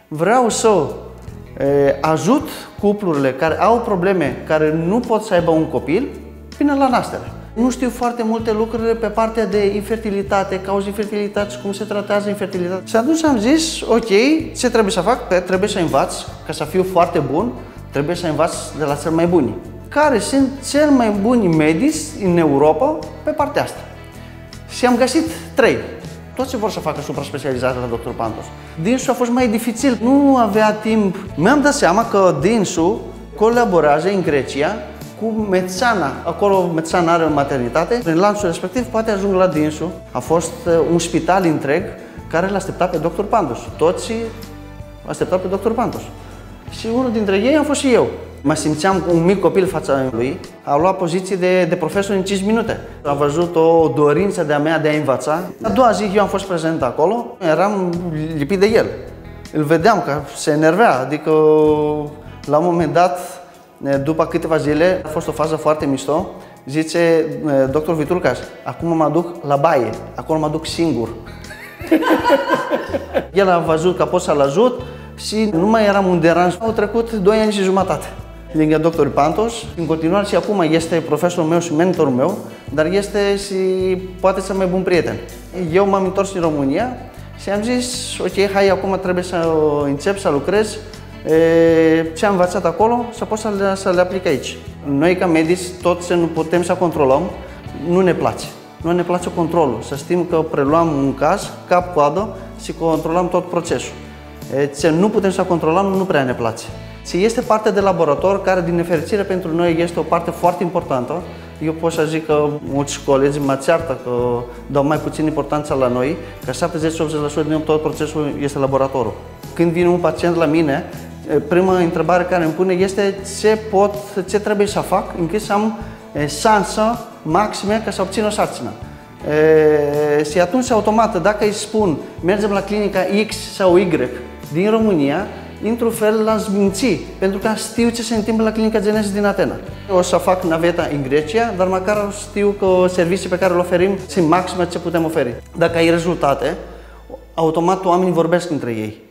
Vreau să ajut cuplurile care au probleme, care nu pot să aibă un copil, până la naștere. Nu știu foarte multe lucruri pe partea de infertilitate, cauze infertilitate, cum se tratează infertilitatea. Și atunci am zis, ok, ce trebuie să fac? Trebuie să învăț, ca să fiu foarte bun, trebuie să învăț de la cel mai buni. Care sunt cel mai buni medici în Europa pe partea asta? Și am găsit 3. Toți vor să facă supra-specializare la Dr. Pantos. Dânsul a fost mai dificil, nu avea timp. Mi-am dat seama că dânsul colaborează în Grecia cu Mețana. Acolo Mețana are o maternitate. Prin lanțul respectiv poate ajunge la dânsul. A fost un spital întreg care l-a așteptat pe Dr. Pantos. Toți așteptat pe Dr. Pantos. Și unul dintre ei am fost și eu. Mă simțeam un mic copil fața lui. A luat poziție de profesor în 5 minute. A văzut o dorință de-a mea de a învăța. A doua zi eu am fost prezent acolo, eram lipit de el. Îl vedeam că se enervea, adică la un moment dat, după câteva zile, a fost o fază foarte mișto. Zice, doctor Vitulcas, acum mă duc la baie, acolo mă duc singur. El a văzut că pot să-l ajut și nu mai eram un deranj. Au trecut 2 ani și jumătate lângă Dr. Pantos. În continuare și acum este profesorul meu și mentorul meu, dar este și poate să mai bun prieten. Eu m-am întors în România și am zis, ok, hai, acum trebuie să încep să lucrez. Ce am învățat acolo să pot să le aplic aici. Noi ca medici tot ce nu putem să controlăm, nu ne place. Nu ne place controlul, să știm că preluăm un caz, cap-coadă și controlăm tot procesul. Ce nu putem să controlăm, nu prea ne place. Și este parte de laborator care, din nefericire pentru noi, este o parte foarte importantă. Eu pot să zic că mulți colegi mă ceartă că dau mai puțin importanță la noi, că 70-80% din tot procesul este laboratorul. Când vine un pacient la mine, prima întrebare care îmi pune este ce trebuie să fac încât să am șansă maximă ca să obțin o sarcină. Și atunci, automat, dacă îi spun mergem la clinica X sau Y din România, într-un fel l-am mințit, pentru că știu ce se întâmplă la clinica Genesis din Atena. O să fac naveta în Grecia, dar măcar știu că servicii pe care le oferim sunt maxime ce putem oferi. Dacă ai rezultate, automat oamenii vorbesc între ei.